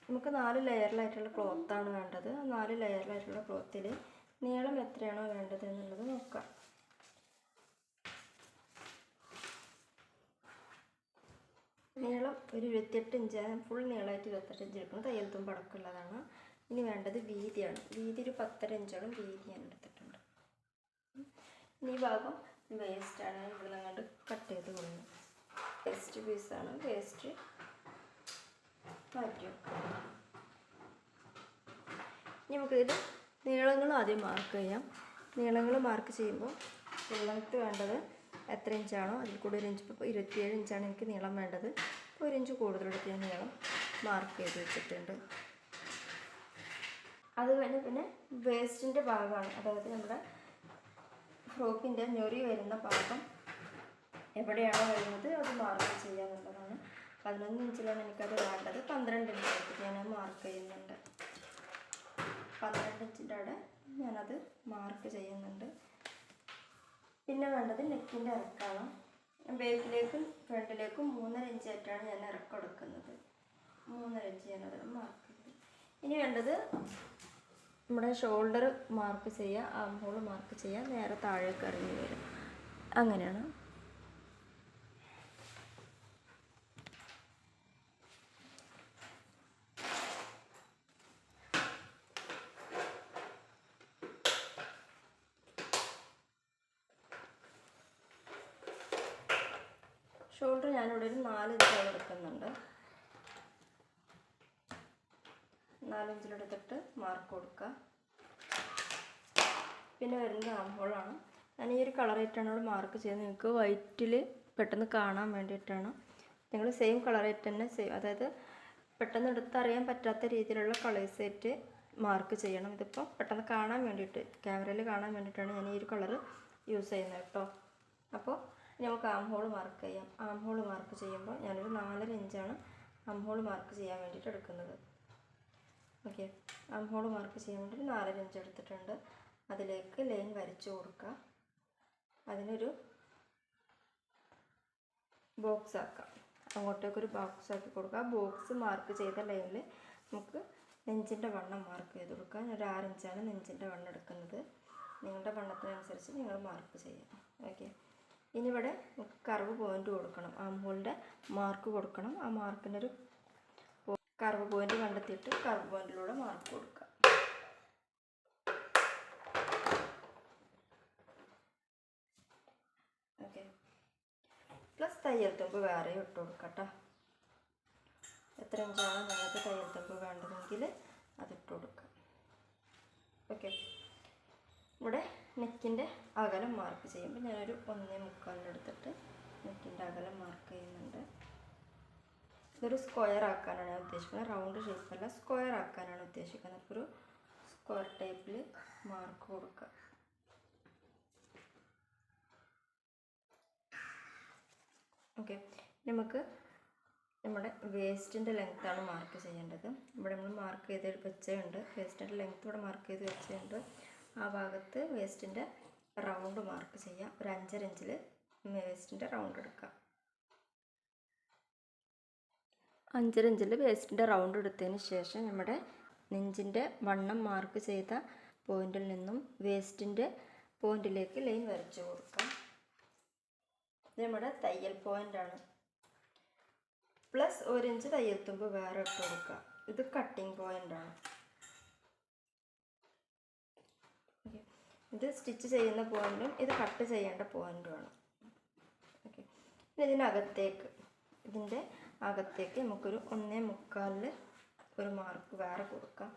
നമുക്ക് 4 ലെയറിലായിട്ടുള്ള ക്ലോത്താണ് വേണ്ടത്. 4 ലെയറിലായിട്ടുള്ള ക്ലോത്തിൽ നീളം എത്രയാണോ വേണ്ടത് എന്നുള്ളത് നോക്കാം. നീളം ഒരു 28 ഇഞ്ച്, ഫുൾ നീളമായിട്ട് 28 ഇഞ്ച് എടുക്കണം. തയ്യൽ തുമ്പ് അടക്കമുള്ളതാണ്. ഇനി വേണ്ടത് വീതിയാണ്. വീതി ഒരു 10.5 ഇഞ്ചോളം വീതി ഞാൻ എടുത്തിട്ടുണ്ട്. ഇനി ഈ ഭാഗം വേസ്റ്റാണ്. ഇവിടെ നിങ്ങോട്ട് കട്ട് ചെയ്ത് കൊടുക്കണം. വേസ്റ്റ് പീസാണ്. വേസ്റ്റ് മാറ്റി വെക്കാം. ഇനി നമുക്കിതിൽ നീളങ്ങൾ ആദ്യം മാർക്ക് ചെയ്യാം. നീളങ്ങൾ മാർക്ക് ചെയ്യുമ്പോൾ ലെങ്ത്ത് വേണ്ടത് എത്ര ഇഞ്ചാണോ അതിൽ കൂടി ഒരു ഇഞ്ച്. ഇപ്പോൾ 27 ഇഞ്ചാണ് എനിക്ക് നീളം വേണ്ടത്. അപ്പോൾ 1 ഇഞ്ച് കൂടുതലെടുത്ത് ഞാൻ നീളം മാർക്ക് ചെയ്ത് വെച്ചിട്ടുണ്ട്. അത് കഴിഞ്ഞ് പിന്നെ വേസ്റ്റിൻ്റെ ഭാഗമാണ്, അതായത് നമ്മുടെ ഫ്രോക്കിൻ്റെ ഞൊറി വരുന്ന ഭാഗം എവിടെയാണോ വരുന്നത് അത് മാർക്ക് ചെയ്യാന്നുള്ളതാണ്. 11 ഇഞ്ചിലാണ് എനിക്കത് വേണ്ടത്. 12 ഇഞ്ചായിട്ട് ഞാൻ മാർക്ക് ചെയ്യുന്നുണ്ട്. 12 ഇഞ്ചിൻ്റെ അവിടെ ഞാനത് മാർക്ക് ചെയ്യുന്നുണ്ട്. പിന്നെ വേണ്ടത് നെക്കിൻ്റെ ഇറക്കാണ്. ബാക്കിലേക്കും ഫ്രണ്ടിലേക്കും 3.5 ഇഞ്ചായിട്ടാണ് ഞാൻ ഇറക്കം എടുക്കുന്നത്. 3.5 ഇഞ്ച് ഞാനത് മാർക്ക് ചെയ്തു. ഇനി വേണ്ടത് നമ്മുടെ ഷോൾഡർ മാർക്ക് ചെയ്യുക, ആം ഹോൾ മാർക്ക് ചെയ്യുക, നേരെ താഴേക്ക് ഇറങ്ങി വരും. അങ്ങനെയാണ്. ഷോൾഡർ ഞാനിവിടെ ഒരു 4 ഇഞ്ചോളം എടുക്കുന്നുണ്ട്. 4 ഇഞ്ചിലെടുത്തിട്ട് മാർക്ക് കൊടുക്കുക. പിന്നെ വരുന്നത് ആം ഹോളാണ്. ഞാൻ ഈ ഒരു കളറായിട്ടാണ് ഇവിടെ മാർക്ക് ചെയ്യുന്നത്. നിങ്ങൾക്ക് വൈറ്റിൽ പെട്ടെന്ന് കാണാൻ വേണ്ടിയിട്ടാണ്. നിങ്ങൾ സെയിം കളറായിട്ട് തന്നെ അതായത് പെട്ടെന്ന് എടുത്തറിയാൻ പറ്റാത്ത രീതിയിലുള്ള കളേഴ്സായിട്ട് മാർക്ക് ചെയ്യണം. ഇതിപ്പോൾ പെട്ടെന്ന് കാണാൻ വേണ്ടിയിട്ട്, ക്യാമറയിൽ കാണാൻ വേണ്ടിയിട്ടാണ് ഞാൻ ഈ ഒരു കളറ് യൂസ് ചെയ്യുന്നത് കേട്ടോ. അപ്പോൾ നമുക്ക് ആം ഹോൾ മാർക്ക് ചെയ്യാം. ആം ഹോൾ മാർക്ക് ചെയ്യുമ്പോൾ ഞാനൊരു 4.5 ഇഞ്ചാണ് ആം ഹോൾ മാർക്ക് ചെയ്യാൻ വേണ്ടിയിട്ട് എടുക്കുന്നത്. ഓക്കെ, ആം ഹോൾ മാർക്ക് ചെയ്യാൻ വേണ്ടി 4.5 ഇഞ്ച് എടുത്തിട്ടുണ്ട്. അതിലേക്ക് ലൈൻ വരച്ചു കൊടുക്കുക. അതിനൊരു ബോക്സ് ആക്കാം. അങ്ങോട്ടേക്കൊരു ബോക്സ് ആക്കി കൊടുക്കുക. ബോക്സ് മാർക്ക് ചെയ്ത ലൈനിൽ നമുക്ക് നെഞ്ചിൻ്റെ വണ്ണം മാർക്ക് ചെയ്ത് കൊടുക്കുക. ഞാൻ ഒരു 6 ഇഞ്ചാണ് നെഞ്ചിൻ്റെ വണ്ണം എടുക്കുന്നത്. നിങ്ങളുടെ വണ്ണത്തിനനുസരിച്ച് നിങ്ങൾ മാർക്ക് ചെയ്യാം. ഓക്കെ, ഇനി ഇവിടെ കർവ് പോയിൻ്റ് കൊടുക്കണം. ആം ഹോളിൻ്റെ മാർക്ക് കൊടുക്കണം. ആ മാർക്കിൻ്റെ ഒരു കർവ് പോയിൻ്റ് കണ്ടെത്തിയിട്ട് കർവ് പോയിൻറ്റിലൂടെ മാർക്ക് കൊടുക്കുക. ഓക്കെ, പ്ലസ് തയ്യൽ തുമ്പ് വേറെ ഇട്ട് കൊടുക്കട്ടോ. എത്ര ഇഞ്ചാണോ നിങ്ങൾക്ക് തയ്യൽ തുമ്പ് വേണ്ടതെങ്കിൽ അതിട്ട് കൊടുക്കുക. ഓക്കെ, ഇവിടെ നെക്കിൻ്റെ അകലം മാർക്ക് ചെയ്യുമ്പോൾ ഞാനൊരു 1.25 എടുത്തിട്ട് നെക്കിൻ്റെ അകലം മാർക്ക് ചെയ്യുന്നുണ്ട്. ഇതൊരു സ്ക്വയർ ആക്കാനാണ് ഞാൻ ഉദ്ദേശിക്കുന്നത്. റൗണ്ട് ഷേപ്പല്ല, സ്ക്വയർ ആക്കാനാണ് ഉദ്ദേശിക്കുന്നത്. അപ്പോൾ ഒരു സ്ക്വയർ ടൈപ്പിൽ മാർക്ക് കൊടുക്കുക. ഓക്കെ, നമുക്ക് നമ്മുടെ വേസ്റ്റിൻ്റെ ലെങ്ത്താണ് മാർക്ക് ചെയ്യേണ്ടത്. ഇവിടെ നമ്മൾ മാർക്ക് ചെയ്ത് വെച്ചുണ്ട്. വേസ്റ്റിൻ്റെ ലെങ്ത്ത് ഇവിടെ മാർക്ക് ചെയ്ത് വെച്ചുണ്ട്. ആ ഭാഗത്ത് വേസ്റ്റിൻ്റെ റൗണ്ട് മാർക്ക് ചെയ്യാം. ഒരു 5.5 ഇഞ്ചിൽ വേസ്റ്റിൻ്റെ റൗണ്ട് എടുക്കുക. 5.5 ഇഞ്ചിൽ വേസ്റ്റിൻ്റെ റൗണ്ട് എടുത്തതിന് ശേഷം നമ്മുടെ നെഞ്ചിൻ്റെ വണ്ണം മാർക്ക് ചെയ്ത പോയിന്റിൽ നിന്നും വേസ്റ്റിൻ്റെ പോയിന്റിലേക്ക് ലൈൻ വരച്ചു കൊടുക്കാം. ഇത് നമ്മുടെ തയ്യൽ പോയിൻ്റാണ്. പ്ലസ് 1 ഇഞ്ച് തയ്യൽ തുമ്പ് വേറെ ഇട്ട് കൊടുക്കുക. ഇത് കട്ടിങ് പോയിൻ്റാണ്. ഇത് സ്റ്റിച്ച് ചെയ്യുന്ന പോയിൻറ്റും ഇത് കട്ട് ചെയ്യേണ്ട പോയിൻറ്റുമാണ്. ഓക്കെ, ഇതിനകത്തേക്ക്, ഇതിൻ്റെ അകത്തേക്ക് നമുക്കൊരു 1.25 ഒരു മാർക്ക് വേറെ കൊടുക്കാം.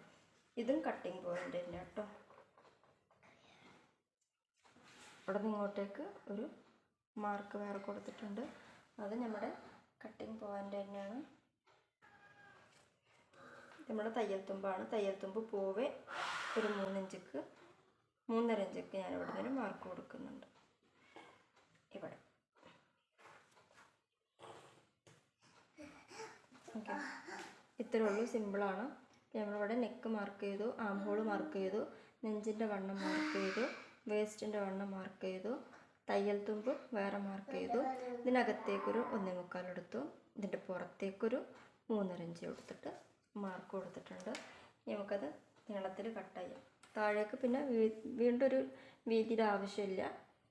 ഇതും കട്ടിങ് പോയിൻ്റ് തന്നെ കേട്ടോ. ഇവിടെ നിന്ന് ഇങ്ങോട്ടേക്ക് ഒരു മാർക്ക് വേറെ കൊടുത്തിട്ടുണ്ട്. അത് നമ്മുടെ കട്ടിങ് പോയിൻ്റ് തന്നെയാണ്. നമ്മുടെ തയ്യൽ തുമ്പാണ്. തയ്യൽ തുമ്പ് പോവേ ഒരു 3 ഇഞ്ചിക്ക് 3.5 ഇഞ്ചൊക്കെ ഞാൻ ഇവിടെ നിന്ന് മാർക്ക് കൊടുക്കുന്നുണ്ട്. ഇവിടെ ഓക്കെ, ഇത്രയേ ഉള്ളൂ. സിമ്പിളാണ്. നമ്മളിവിടെ നെക്ക് മാർക്ക് ചെയ്തു, ആം ഹോൾ മാർക്ക് ചെയ്തു, നെഞ്ചിൻ്റെ വണ്ണം മാർക്ക് ചെയ്തു, വേസ്റ്റിൻ്റെ വണ്ണം മാർക്ക് ചെയ്തു, തയ്യൽ തുമ്പ് വേറെ മാർക്ക് ചെയ്തു. ഇതിനകത്തേക്കൊരു 1.25 എടുത്തു. ഇതിൻ്റെ പുറത്തേക്കൊരു 3.5 ഇഞ്ച് കൊടുത്തിട്ട് മാർക്ക് കൊടുത്തിട്ടുണ്ട്. നമുക്കത് നീളത്തിൽ കട്ട് ചെയ്യാം. താഴേക്ക് പിന്നെ വീണ്ടും ഒരു വീതിയുടെ ആവശ്യമില്ല,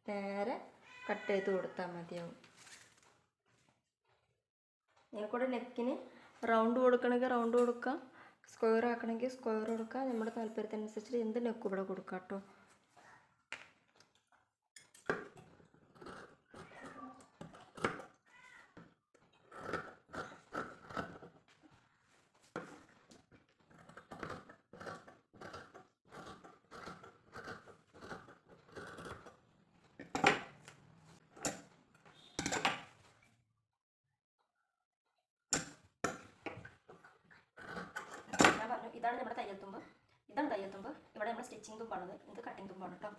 നേരെ കട്ട് ചെയ്ത് കൊടുത്താൽ മതിയാവും. നിങ്ങൾക്കൂടെ നെക്കിന് റൗണ്ട് കൊടുക്കണമെങ്കിൽ റൗണ്ട് കൊടുക്കാം, സ്ക്വയർ ആക്കണമെങ്കിൽ സ്ക്വയർ കൊടുക്കാം. നമ്മുടെ താല്പര്യത്തിനനുസരിച്ച് എന്ത് നെക്ക് ഇവിടെ കൊടുക്കാം കേട്ടോ. ഇതാണ് നമ്മുടെ തയ്യൽ തുമ്പ്, ഇതാണ് തയ്യൽ തുമ്പ്. ഇവിടെ നമ്മൾ സ്റ്റിച്ചിങ് തുമ്പാണത്, ഇത് കട്ടിങ് തുമ്പാണ് കേട്ടോ.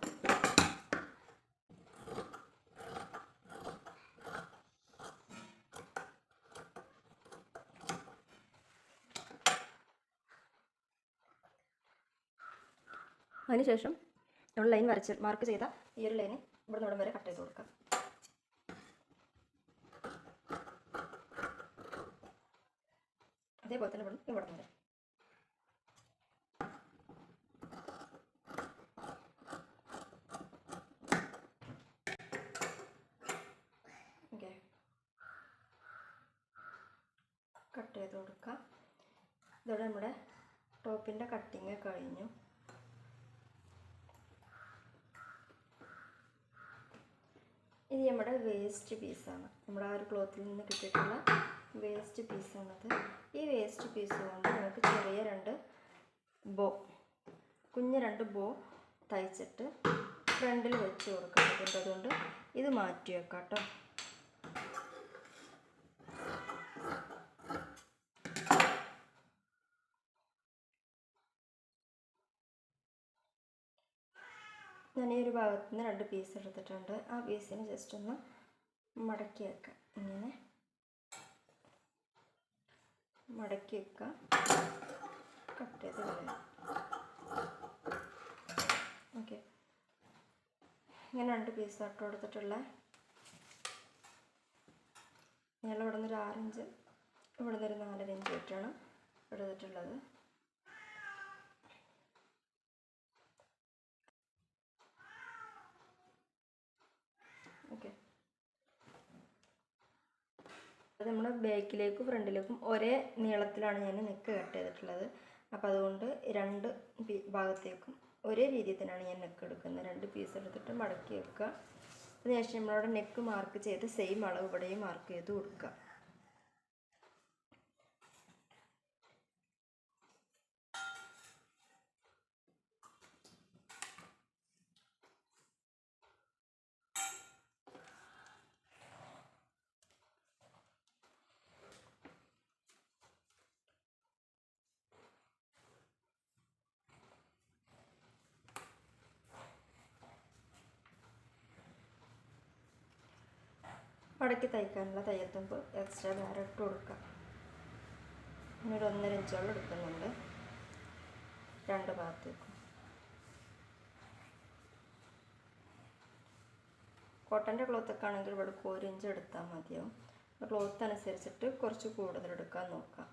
അതിനുശേഷം നമ്മൾ ലൈൻ മാർക്ക് ചെയ്ത ഈ ഒരു ലൈന് ഇവിടെ നിന്ന് വരെ കട്ട് ചെയ്ത് കൊടുക്കാം. അതേപോലെ തന്നെ ഇവിടെ നിന്ന് കട്ട് ചെയ്ത് കൊടുക്കാം. ഇതോടെ നമ്മുടെ ടോപ്പിൻ്റെ കട്ടിങ് കഴിഞ്ഞു. ഇത് നമ്മുടെ വേസ്റ്റ് പീസാണ്, നമ്മുടെ ആ ഒരു ക്ലോത്തിൽ നിന്ന് കിട്ടിയിട്ടുള്ള വേസ്റ്റ് പീസാണത്. ഈ വേസ്റ്റ് പീസ് കൊണ്ട് നമുക്ക് ചെറിയ കുഞ്ഞ് രണ്ട് ബോ തയ്ച്ചിട്ട് ഫ്രണ്ടിൽ വെച്ച് കൊടുക്കുന്നുണ്ട്. അതുകൊണ്ട് ഇത് മാറ്റി വെക്കാം കേട്ടോ. ഞാൻ ഈ ഒരു ഭാഗത്ത് നിന്ന് 2 പീസ് എടുത്തിട്ടുണ്ട്. ആ പീസിന് ജസ്റ്റ് ഒന്ന് മടക്കി വെക്കാം. ഇങ്ങനെ മടക്കി വെക്കാം, കട്ട് ചെയ്ത് കളയാം. ഓക്കെ, ഇങ്ങനെ 2 പീസ് ഇട്ട് കൊടുത്തിട്ടുള്ള ഞാൻ ഇവിടെ നിന്ന് ഒരു 6 ഇഞ്ച്, ഇവിടെ നിന്ന് ഒരു 4 ഇഞ്ച് ആയിട്ടാണ് എടുത്തിട്ടുള്ളത്. ഓക്കെ, അത് നമ്മൾ ബാക്കിലേക്കും ഫ്രണ്ടിലേക്കും ഒരേ നീളത്തിലാണ് ഞാൻ നെക്ക് കട്ട് ചെയ്തിട്ടുള്ളത്. അപ്പോൾ അതുകൊണ്ട് 2 ഭാഗത്തേക്കും ഒരേ രീതിയിൽ തന്നെയാണ് ഞാൻ നെക്ക് എടുക്കുന്നത്. 2 പീസ് എടുത്തിട്ട് മടക്കി വെക്കുക. അതിനുശേഷം നമ്മളവിടെ നെക്ക് മാർക്ക് ചെയ്ത് സെയിം അളവ് ഇവിടെയും മാർക്ക് ചെയ്ത് കൊടുക്കുക. മടക്കി തയ്ക്കാനുള്ള തയ്യൽ തുമ്പ് എക്സ്ട്രാ വേറെ ഇട്ട് കൊടുക്കാം. ഒരു 1.5 ഇഞ്ചോളം എടുക്കുന്നുണ്ട് 2 ഭാഗത്തേക്കും. കോട്ടൻ്റെ ക്ലോത്തൊക്കെ ആണെങ്കിൽ ഇവിടെ 1 ഇഞ്ച് എടുത്താൽ മതിയാവും. ക്ലോത്ത് അനുസരിച്ചിട്ട് കുറച്ച് കൂടുതൽ എടുക്കാൻ നോക്കാം.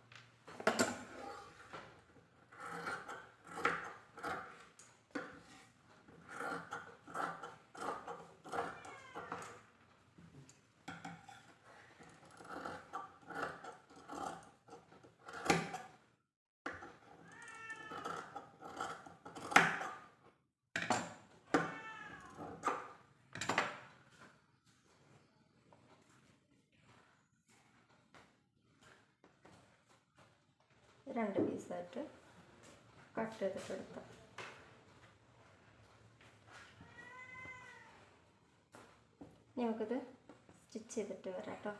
രണ്ട് പീസായിട്ട് കട്ട് ചെയ്തിട്ട് എടുത്താൽ നമുക്കിത് സ്റ്റിച്ച് ചെയ്തിട്ട് വരാം കേട്ടോ.